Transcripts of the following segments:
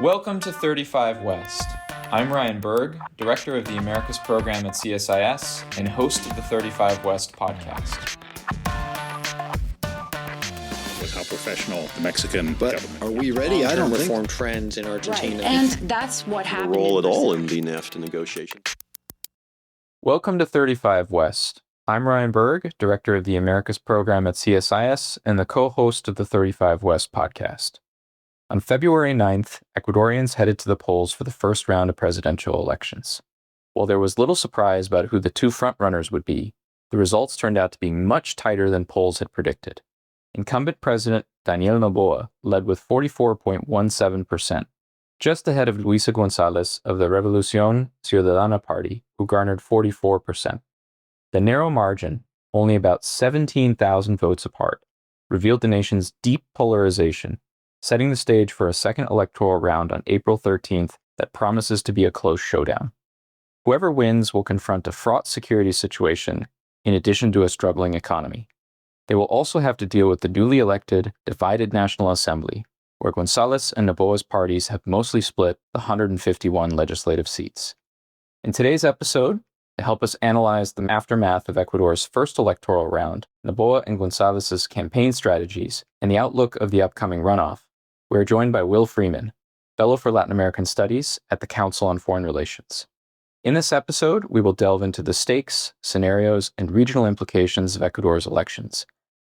Welcome to 35 West. I'm Ryan Berg, Director of the Americas Program at CSIS and host of the 35 West podcast. Was how professional the Mexican government. Are we ready? I don't think. Reform trends in Argentina. Right. And that's what happened. Role at all in the NAFTA negotiations. Welcome to 35 West. I'm Ryan Berg, Director of the Americas Program at CSIS and the co-host of the 35 West podcast. On February 9th, Ecuadorians headed to the polls for the first round of presidential elections. While there was little surprise about who the two frontrunners would be, the results turned out to be much tighter than polls had predicted. Incumbent President Daniel Noboa led with 44.17%, just ahead of Luisa González of the Revolución Ciudadana party, who garnered 44%. The narrow margin, only about 17,000 votes apart, revealed the nation's deep polarization, setting the stage for a second electoral round on April 13th that promises to be a close showdown. Whoever wins will confront a fraught security situation in addition to a struggling economy. They will also have to deal with the newly elected, divided National Assembly, where González and Noboa's parties have mostly split the 151 legislative seats. In today's episode, to help us analyze the aftermath of Ecuador's first electoral round, Noboa and González's campaign strategies, and the outlook of the upcoming runoff, we're joined by Will Freeman, Fellow for Latin American Studies at the Council on Foreign Relations. In this episode, we will delve into the stakes, scenarios, and regional implications of Ecuador's elections,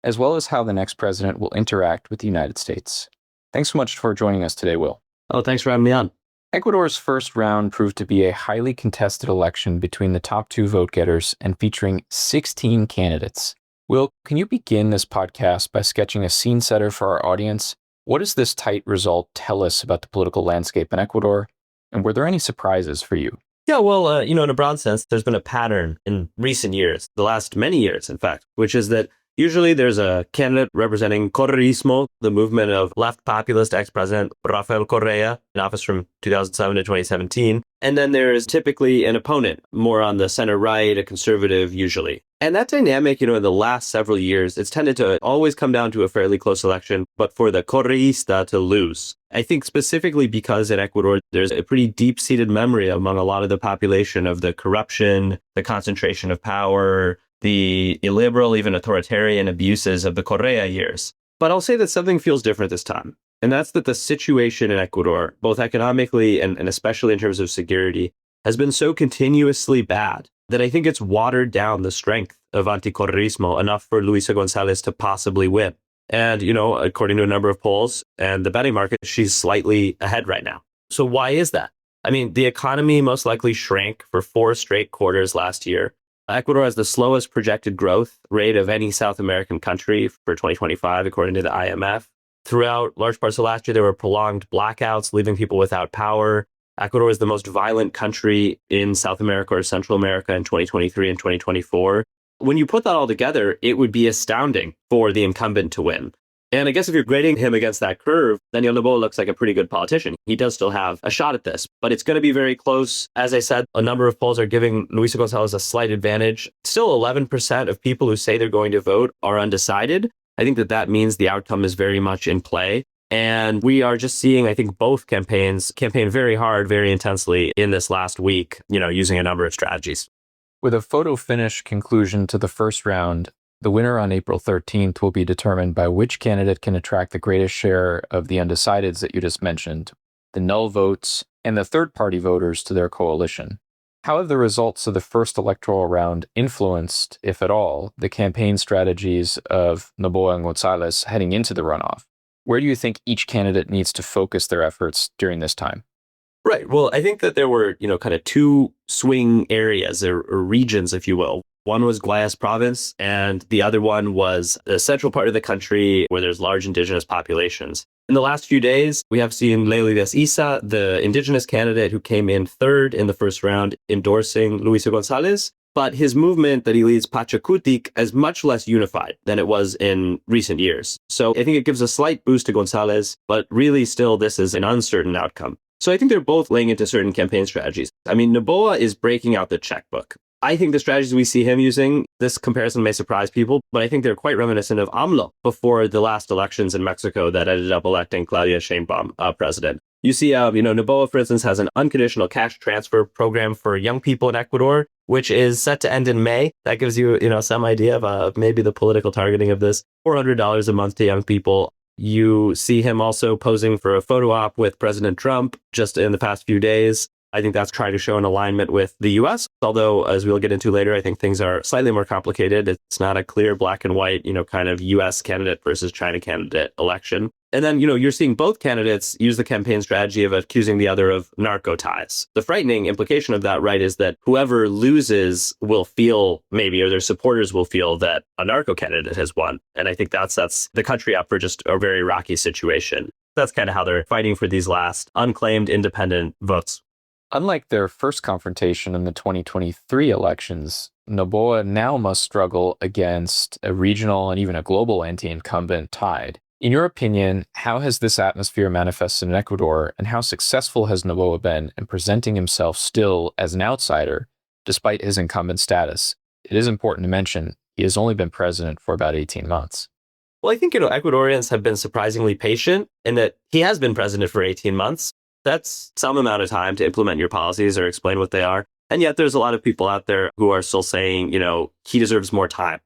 as well as how the next president will interact with the United States. Thanks so much for joining us today, Will. Oh, thanks for having me on. Ecuador's first round proved to be a highly contested election between the top two vote-getters and featuring 16 candidates. Will, can you begin this podcast by sketching a scene setter for our audience? What does this tight result tell us about the political landscape in Ecuador? And were there any surprises for you? Yeah, well, in a broad sense, there's been a pattern in recent years, the last many years, in fact, which is that usually there's a candidate representing Correísmo, the movement of left populist ex-president Rafael Correa, in office from 2007 to 2017. And then there is typically an opponent, more on the center-right, a conservative usually. And that dynamic, in the last several years, it's tended to always come down to a fairly close election, but for the Correísta to lose. I think specifically because in Ecuador, there's a pretty deep-seated memory among a lot of the population of the corruption, the concentration of power, the illiberal, even authoritarian abuses of the Correa years. But I'll say that something feels different this time. And that's that the situation in Ecuador, both economically and especially in terms of security, has been so continuously bad that I think it's watered down the strength of anti-correísmo enough for Luisa González to possibly win. And, according to a number of polls and the betting market, she's slightly ahead right now. So why is that? I mean, the economy most likely shrank for 4 straight quarters last year. Ecuador has the slowest projected growth rate of any South American country for 2025, according to the IMF. Throughout large parts of last year, there were prolonged blackouts, leaving people without power. Ecuador is the most violent country in South America or Central America in 2023 and 2024. When you put that all together, it would be astounding for the incumbent to win. And I guess if you're grading him against that curve, Daniel Noboa looks like a pretty good politician. He does still have a shot at this, but it's going to be very close. As I said, a number of polls are giving Luisa González a slight advantage. Still 11% of people who say they're going to vote are undecided. I think that means the outcome is very much in play. And we are just seeing, I think, both campaigns campaign very hard, very intensely in this last week, using a number of strategies. With a photo finish conclusion to the first round, the winner on April 13th will be determined by which candidate can attract the greatest share of the undecideds that you just mentioned, the null votes, and the third-party voters to their coalition. How have the results of the first electoral round influenced, if at all, the campaign strategies of Noboa and González heading into the runoff? Where do you think each candidate needs to focus their efforts during this time? Right. Well, I think that there were, kind of 2 swing areas or regions, if you will. One was Guayas province, and the other one was the central part of the country where there's large indigenous populations. In the last few days, we have seen Legacies Isa, the indigenous candidate who came in third in the first round, endorsing Luisa González. But his movement that he leads, Pachakutik, is much less unified than it was in recent years. So I think it gives a slight boost to González, but really still this is an uncertain outcome. So I think they're both laying into certain campaign strategies. I mean, Noboa is breaking out the checkbook. I think the strategies we see him using, this comparison may surprise people, but I think they're quite reminiscent of AMLO before the last elections in Mexico that ended up electing Claudia Sheinbaum president. You see, Noboa, for instance, has an unconditional cash transfer program for young people in Ecuador, which is set to end in May. That gives you, some idea of maybe the political targeting of this. $400 a month to young people. You see him also posing for a photo op with President Trump just in the past few days. I think that's trying to show an alignment with the U.S. Although, as we'll get into later, I think things are slightly more complicated. It's not a clear black and white, kind of U.S. candidate versus China candidate election. And then, you're seeing both candidates use the campaign strategy of accusing the other of narco ties. The frightening implication of that, right, is that whoever loses will feel maybe, or their supporters will feel that a narco candidate has won. And I think that sets the country up for just a very rocky situation. That's kind of how they're fighting for these last unclaimed independent votes. Unlike their first confrontation in the 2023 elections, Noboa now must struggle against a regional and even a global anti-incumbent tide. In your opinion, how has this atmosphere manifested in Ecuador, and how successful has Noboa been in presenting himself still as an outsider, despite his incumbent status? It is important to mention he has only been president for about 18 months. Well, I think, Ecuadorians have been surprisingly patient in that he has been president for 18 months. That's some amount of time to implement your policies or explain what they are. And yet there's a lot of people out there who are still saying, he deserves more time.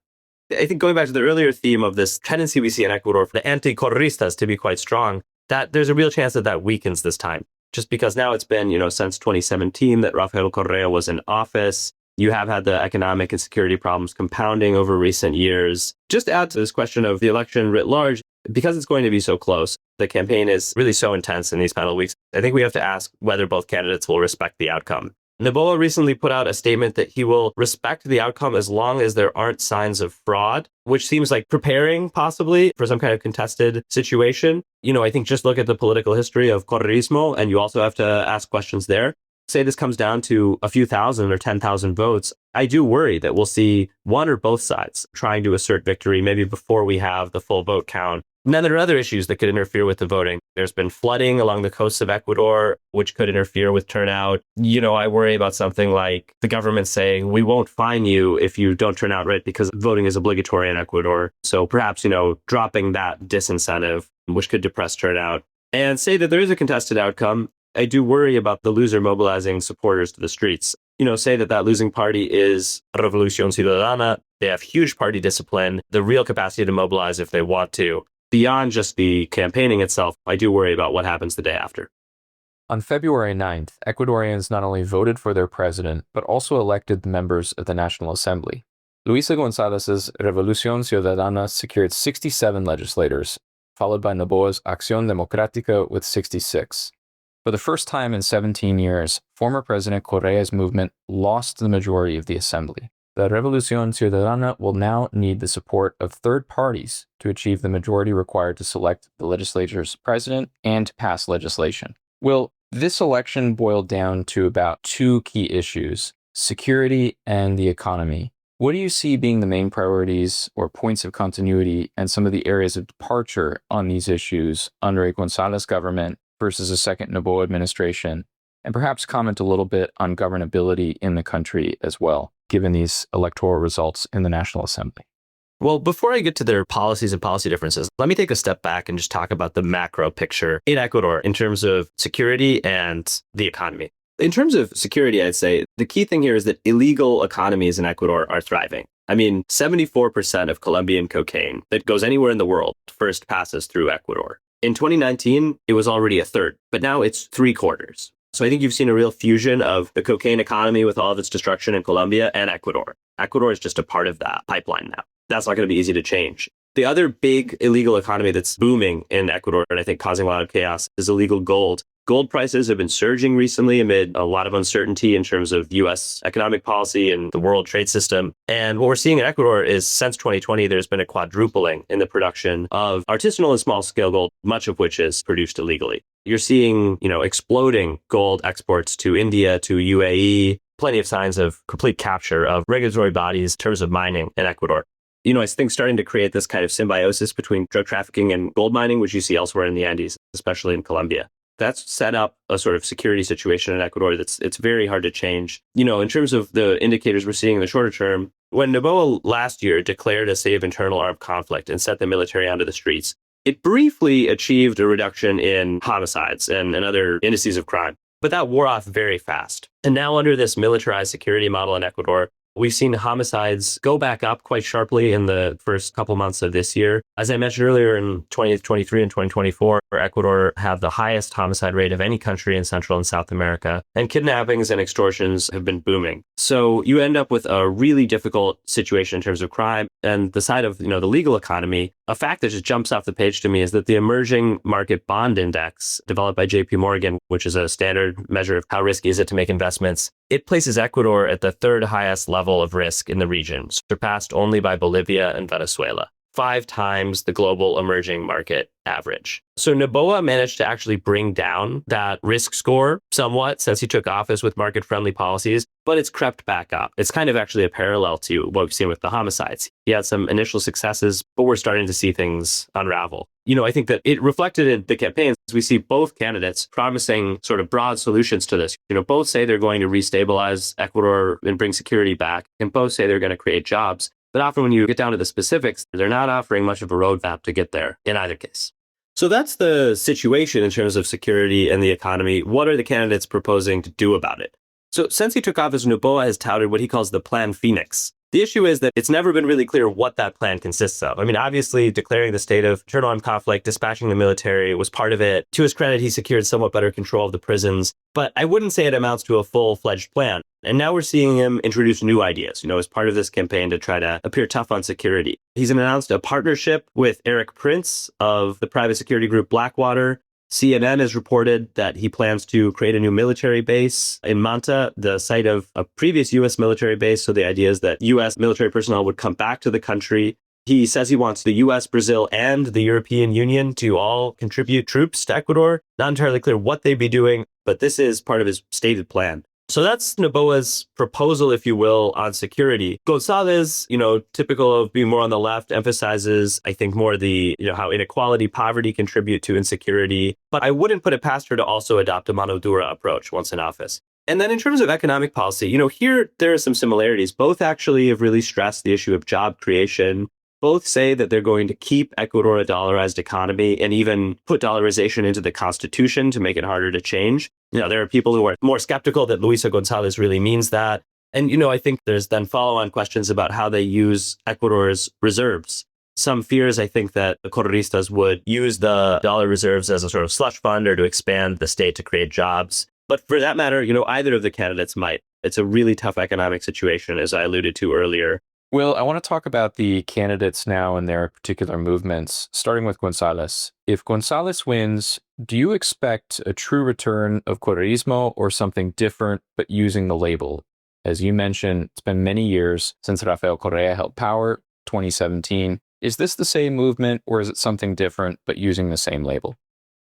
I think going back to the earlier theme of this tendency we see in Ecuador for the anti-correistas to be quite strong, that there's a real chance that weakens this time. Just because now it's been, since 2017 that Rafael Correa was in office. You have had the economic and security problems compounding over recent years. Just to add to this question of the election writ large, because it's going to be so close, the campaign is really so intense in these final weeks. I think we have to ask whether both candidates will respect the outcome. Noboa recently put out a statement that he will respect the outcome as long as there aren't signs of fraud, which seems like preparing possibly for some kind of contested situation. I think just look at the political history of correísmo, and you also have to ask questions there. Say this comes down to a few thousand or 10,000 votes, I do worry that we'll see one or both sides trying to assert victory maybe before we have the full vote count. And then there are other issues that could interfere with the voting. There's been flooding along the coasts of Ecuador, which could interfere with turnout. I worry about something like the government saying, we won't fine you if you don't turn out right because voting is obligatory in Ecuador. So perhaps, dropping that disincentive, which could depress turnout. And say that there is a contested outcome, I do worry about the loser mobilizing supporters to the streets. Say that losing party is Revolución Ciudadana. They have huge party discipline, the real capacity to mobilize if they want to. Beyond just the campaigning itself, I do worry about what happens the day after. On February 9th, Ecuadorians not only voted for their president, but also elected the members of the National Assembly. Luisa González's Revolución Ciudadana secured 67 legislators, followed by Noboa's Acción Democrática with 66. For the first time in 17 years, former President Correa's movement lost the majority of the assembly. The Revolución Ciudadana will now need the support of third parties to achieve the majority required to select the legislature's president and to pass legislation. Will, this election boiled down to about two key issues: security and the economy. What do you see being the main priorities or points of continuity and some of the areas of departure on these issues under a González government versus a second Noboa administration? And perhaps comment a little bit on governability in the country as well, given these electoral results in the National Assembly. Well, before I get to their policies and policy differences, let me take a step back and just talk about the macro picture in Ecuador in terms of security and the economy. In terms of security, I'd say the key thing here is that illegal economies in Ecuador are thriving. 74% of Colombian cocaine that goes anywhere in the world first passes through Ecuador. In 2019, it was already a third, but now it's 3/4. So I think you've seen a real fusion of the cocaine economy with all of its destruction in Colombia and Ecuador. Ecuador is just a part of that pipeline now. That's not going to be easy to change. The other big illegal economy that's booming in Ecuador, and I think causing a lot of chaos, is illegal gold. Gold prices have been surging recently amid a lot of uncertainty in terms of U.S. economic policy and the world trade system. And what we're seeing in Ecuador is since 2020, there's been a quadrupling in the production of artisanal and small-scale gold, much of which is produced illegally. You're seeing, exploding gold exports to India, to UAE, plenty of signs of complete capture of regulatory bodies in terms of mining in Ecuador. I think starting to create this kind of symbiosis between drug trafficking and gold mining, which you see elsewhere in the Andes, especially in Colombia. That's set up a sort of security situation in Ecuador it's very hard to change. In terms of the indicators we're seeing in the shorter term, when Noboa last year declared a state of internal armed conflict and set the military onto the streets, It briefly achieved a reduction in homicides and other indices of crime, but that wore off very fast. And now under this militarized security model in Ecuador, we've seen homicides go back up quite sharply in the first couple months of this year. As I mentioned earlier, in 2023 and 2024, Ecuador had the highest homicide rate of any country in Central and South America, and kidnappings and extortions have been booming. So you end up with a really difficult situation in terms of crime. And the side of the legal economy, a fact that just jumps off the page to me is that the emerging market bond index developed by JP Morgan, which is a standard measure of how risky is it to make investments, it places Ecuador at the third highest level of risk in the region, surpassed only by Bolivia and Venezuela, 5 times the global emerging market average. So Noboa managed to actually bring down that risk score somewhat since he took office with market-friendly policies, but it's crept back up. It's kind of actually a parallel to what we've seen with the homicides. He had some initial successes, but we're starting to see things unravel. I think that it reflected in the campaigns. We see both candidates promising sort of broad solutions to this. Both say they're going to restabilize Ecuador and bring security back, and both say they're going to create jobs. But often when you get down to the specifics, they're not offering much of a roadmap to get there in either case. So that's the situation in terms of security and the economy. What are the candidates proposing to do about it? So since he took office, Noboa has touted what he calls the Plan Phoenix. The issue is that it's never been really clear what that plan consists of. I mean, obviously, declaring the state of internal armed conflict, dispatching the military was part of it. To his credit, he secured somewhat better control of the prisons. But I wouldn't say it amounts to a full-fledged plan. And now we're seeing him introduce new ideas, as part of this campaign to try to appear tough on security. He's announced a partnership with Eric Prince of the private security group Blackwater. CNN has reported that he plans to create a new military base in Manta, the site of a previous U.S. military base. So the idea is that U.S. military personnel would come back to the country. He says he wants the U.S., Brazil, and the European Union to all contribute troops to Ecuador. Not entirely clear what they'd be doing, but this is part of his stated plan. So that's Noboa's proposal, if you will, on security. González, typical of being more on the left, emphasizes, I think, more the, how inequality, poverty contribute to insecurity. But I wouldn't put it past her to also adopt a mano dura approach once in office. And then in terms of economic policy, here there are some similarities. Both actually have really stressed the issue of job creation. Both say that they're going to keep Ecuador a dollarized economy and even put dollarization into the constitution to make it harder to change. There are people who are more skeptical that Luisa González really means that. And, I think there's then follow-on questions about how they use Ecuador's reserves. Some fears, I think, that the Correistas would use the dollar reserves as a sort of slush fund or to expand the state to create jobs. But for that matter, either of the candidates might. It's a really tough economic situation, as I alluded to earlier. Will, I want to talk about the candidates now and their particular movements, starting with González. If González wins, do you expect a true return of Correísmo or something different, but using the label? As you mentioned, it's been many years since Rafael Correa held power, 2017. Is this the same movement, or is it something different, but using the same label?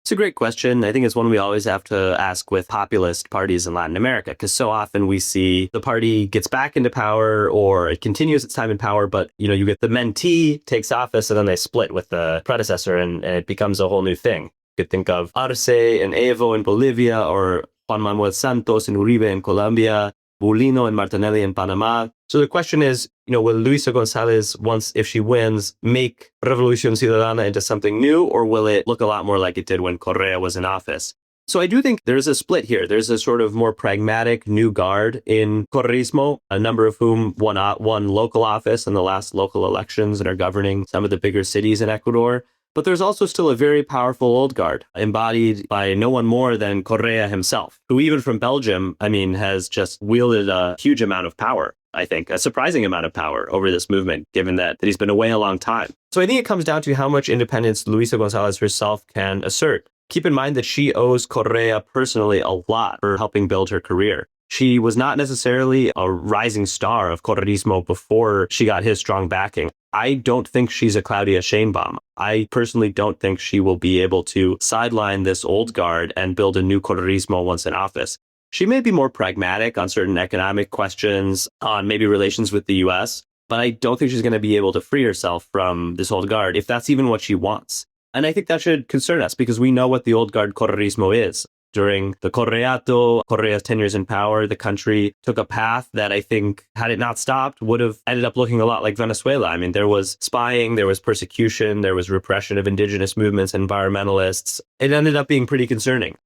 It's a great question. I think it's one we always have to ask with populist parties in Latin America, because so often we see the party gets back into power or it continues its time in power, but you get the mentee takes office and then they split with the predecessor and it becomes a whole new thing. You could think of Arce and Evo in Bolivia or Juan Manuel Santos and Uribe in Colombia, Bulino and Martinelli in Panama. So the question is, will Luisa González, once if she wins, make Revolución Ciudadana into something new, or will it look a lot more like it did when Correa was in office? So I do think there's a split here. There's a sort of more pragmatic new guard in Correísmo, a number of whom won local office in the last local elections and are governing some of the bigger cities in Ecuador. But there's also still a very powerful old guard embodied by no one more than Correa himself, who even from Belgium, has just wielded a huge amount of power. I think a surprising amount of power over this movement, given that he's been away a long time. So I think it comes down to how much independence Luisa González herself can assert. Keep in mind that she owes Correa personally a lot for helping build her career. She was not necessarily a rising star of Correísmo before she got his strong backing. I don't think she's a Claudia Sheinbaum. I personally don't think she will be able to sideline this old guard and build a new Correísmo once in office. She may be more pragmatic on certain economic questions, on maybe relations with the U.S., but I don't think she's going to be able to free herself from this old guard, if that's even what she wants. And I think that should concern us because we know what the old guard Correísmo is. During the Correa's 10 years in power, the country took a path that I think, had it not stopped, would have ended up looking a lot like Venezuela. I mean, there was spying, there was persecution, there was repression of indigenous movements, environmentalists. It ended up being pretty concerning.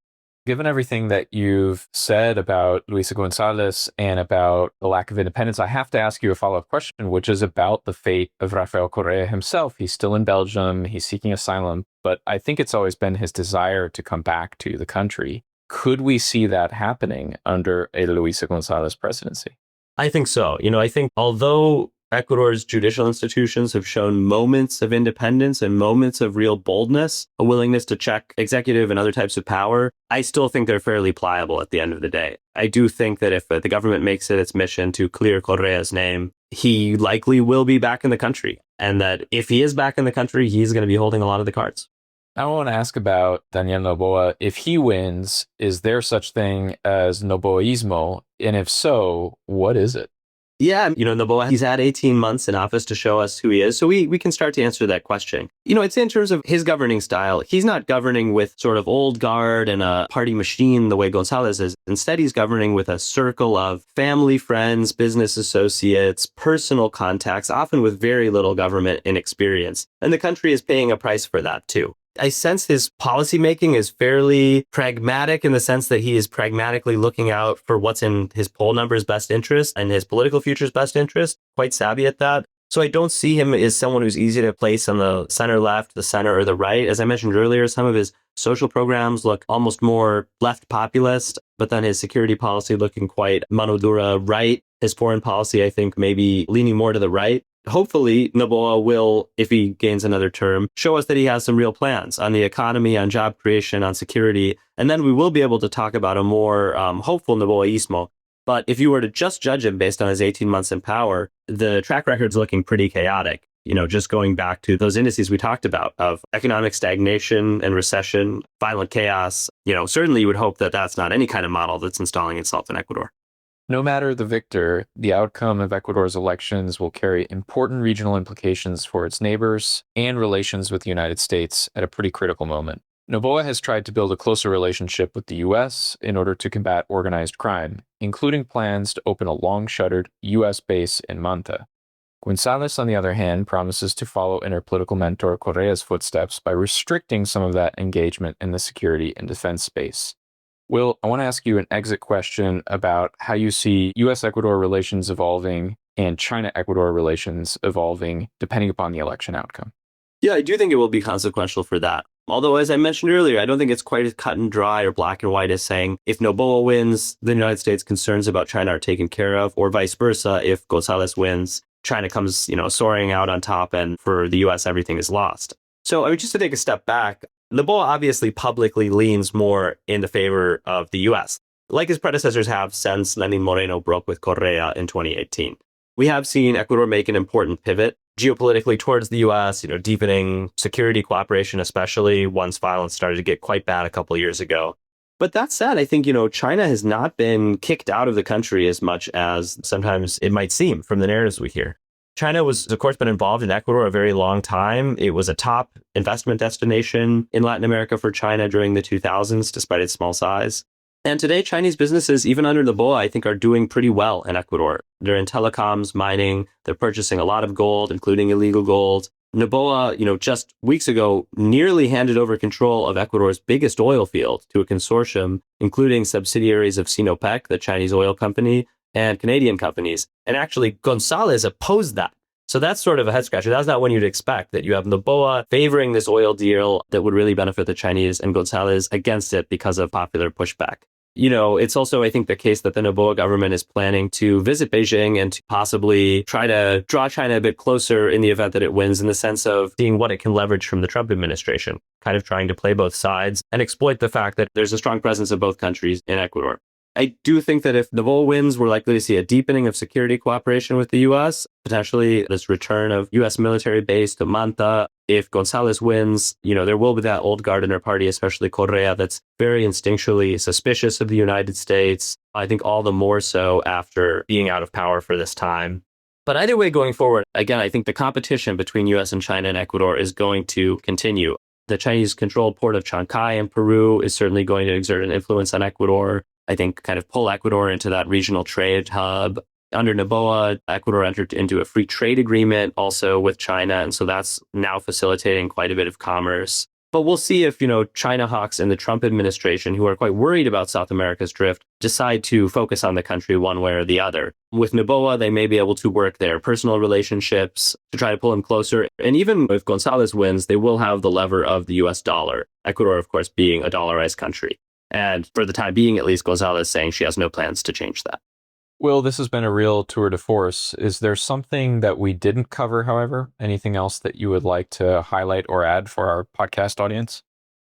Given everything that you've said about Luisa González and about the lack of independence, I have to ask you a follow-up question, which is about the fate of Rafael Correa himself. He's still in Belgium. He's seeking asylum, but I think it's always been his desire to come back to the country. Could we see that happening under a Luisa González presidency? I think so. I think although Ecuador's judicial institutions have shown moments of independence and moments of real boldness, a willingness to check executive and other types of power, I still think they're fairly pliable at the end of the day. I do think that if the government makes it its mission to clear Correa's name, he likely will be back in the country. And that if he is back in the country, he's going to be holding a lot of the cards. I want to ask about Daniel Noboa. If he wins, is there such thing as Noboismo? And if so, what is it? Yeah, Noboa, he's had 18 months in office to show us who he is. So we can start to answer that question. It's in terms of his governing style. He's not governing with sort of old guard and a party machine the way González is. Instead, he's governing with a circle of family, friends, business associates, personal contacts, often with very little government inexperience. And the country is paying a price for that, too. I sense his policymaking is fairly pragmatic in the sense that he is pragmatically looking out for what's in his poll numbers' best interest and his political future's best interest, quite savvy at that. So I don't see him as someone who's easy to place on the center left, the center, or the right. As I mentioned earlier, some of his social programs look almost more left populist, but then his security policy looking quite mano dura right. His foreign policy, I think, maybe leaning more to the right. Hopefully, Noboa will, if he gains another term, show us that he has some real plans on the economy, on job creation, on security, and then we will be able to talk about a more hopeful Noboaismo. But if you were to just judge him based on his 18 months in power, the track record's looking pretty chaotic. Just going back to those indices we talked about of economic stagnation and recession, violent chaos, certainly you would hope that that's not any kind of model that's installing itself in Ecuador. No matter the victor, the outcome of Ecuador's elections will carry important regional implications for its neighbors and relations with the United States at a pretty critical moment. Noboa has tried to build a closer relationship with the U.S. in order to combat organized crime, including plans to open a long-shuttered U.S. base in Manta. González, on the other hand, promises to follow in her political mentor Correa's footsteps by restricting some of that engagement in the security and defense space. Will, I want to ask you an exit question about how you see U.S.-Ecuador relations evolving and China-Ecuador relations evolving depending upon the election outcome. Yeah, I do think it will be consequential for that. Although, as I mentioned earlier, I don't think it's quite as cut and dry or black and white as saying if Noboa wins, the United States' concerns about China are taken care of, or vice versa. If González wins, China comes, soaring out on top, and for the U.S., everything is lost. So, just to take a step back, Noboa obviously publicly leans more in the favor of the U.S., like his predecessors have since Lenin Moreno broke with Correa in 2018. We have seen Ecuador make an important pivot geopolitically towards the U.S., deepening security cooperation, especially once violence started to get quite bad a couple of years ago. But that said, I think, China has not been kicked out of the country as much as sometimes it might seem from the narratives we hear. China was, of course, been involved in Ecuador a very long time. It was a top investment destination in Latin America for China during the 2000s, despite its small size. And today, Chinese businesses, even under Noboa, I think are doing pretty well in Ecuador. They're in telecoms, mining, they're purchasing a lot of gold, including illegal gold. Noboa, just weeks ago, nearly handed over control of Ecuador's biggest oil field to a consortium, including subsidiaries of Sinopec, the Chinese oil company, and Canadian companies. And actually, González opposed that. So that's sort of a head scratcher. That's not one you'd expect, that you have Noboa favoring this oil deal that would really benefit the Chinese and González against it because of popular pushback. It's also, I think, the case that the Noboa government is planning to visit Beijing and to possibly try to draw China a bit closer in the event that it wins, in the sense of seeing what it can leverage from the Trump administration, kind of trying to play both sides and exploit the fact that there's a strong presence of both countries in Ecuador. I do think that if Noboa wins, we're likely to see a deepening of security cooperation with the U.S., potentially this return of U.S. military base to Manta. If González wins, there will be that old guard in our party, especially Correa, that's very instinctually suspicious of the United States. I think all the more so after being out of power for this time. But either way, going forward, again, I think the competition between U.S. and China and Ecuador is going to continue. The Chinese-controlled port of Chancay in Peru is certainly going to exert an influence on Ecuador. I think kind of pull Ecuador into that regional trade hub. Under Noboa, Ecuador entered into a free trade agreement also with China. And so that's now facilitating quite a bit of commerce. But we'll see if, China hawks in the Trump administration, who are quite worried about South America's drift, decide to focus on the country one way or the other. With Noboa, they may be able to work their personal relationships to try to pull him closer. And even if González wins, they will have the lever of the US dollar. Ecuador, of course, being a dollarized country. And for the time being, at least, González saying she has no plans to change that. Will, this has been a real tour de force. Is there something that we didn't cover, however? Anything else that you would like to highlight or add for our podcast audience?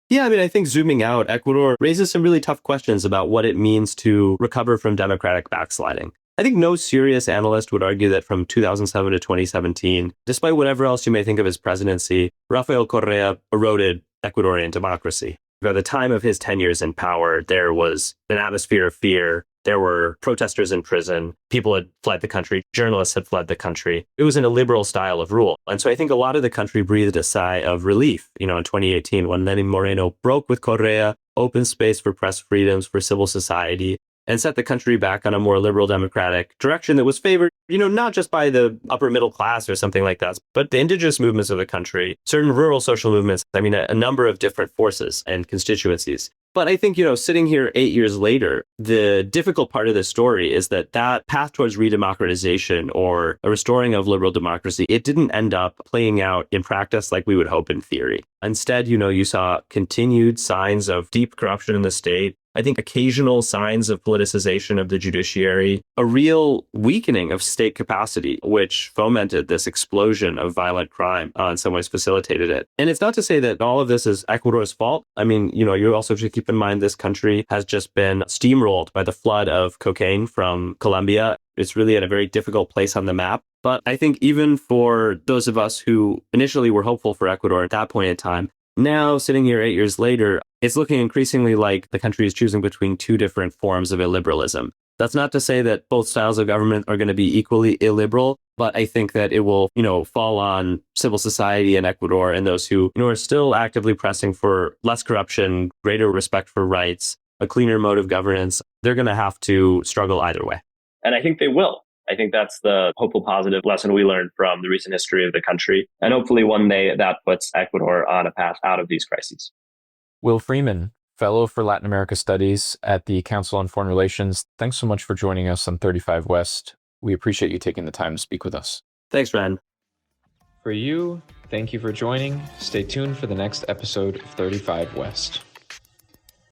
Yeah, I think zooming out, Ecuador raises some really tough questions about what it means to recover from democratic backsliding. I think no serious analyst would argue that from 2007 to 2017, despite whatever else you may think of his presidency, Rafael Correa eroded Ecuadorian democracy. By the time of his 10 years in power, there was an atmosphere of fear. There were protesters in prison. People had fled the country. Journalists had fled the country. It was an illiberal style of rule. And so I think a lot of the country breathed a sigh of relief, in 2018 when Lenin Moreno broke with Correa, opened space for press freedoms, for civil society, and set the country back on a more liberal democratic direction that was favored, not just by the upper middle class or something like that, but the indigenous movements of the country, certain rural social movements, a number of different forces and constituencies. But I think, sitting here 8 years later, the difficult part of this story is that path towards redemocratization or a restoring of liberal democracy, it didn't end up playing out in practice like we would hope in theory. Instead, you saw continued signs of deep corruption in the state. I think occasional signs of politicization of the judiciary, a real weakening of state capacity, which fomented this explosion of violent crime, in some ways facilitated it. And it's not to say that all of this is Ecuador's fault. You also should keep in mind this country has just been steamrolled by the flood of cocaine from Colombia. It's really at a very difficult place on the map. But I think even for those of us who initially were hopeful for Ecuador at that point in time, now, sitting here 8 years later, it's looking increasingly like the country is choosing between two different forms of illiberalism. That's not to say that both styles of government are going to be equally illiberal, but I think that it will, fall on civil society in Ecuador and those who, are still actively pressing for less corruption, greater respect for rights, a cleaner mode of governance. They're going to have to struggle either way. And I think they will. I think that's the hopeful, positive lesson we learned from the recent history of the country. And hopefully one day that puts Ecuador on a path out of these crises. Will Freeman, Fellow for Latin America Studies at the Council on Foreign Relations, thanks so much for joining us on 35 West. We appreciate you taking the time to speak with us. Thanks, Ryan. For you, thank you for joining. Stay tuned for the next episode of 35 West.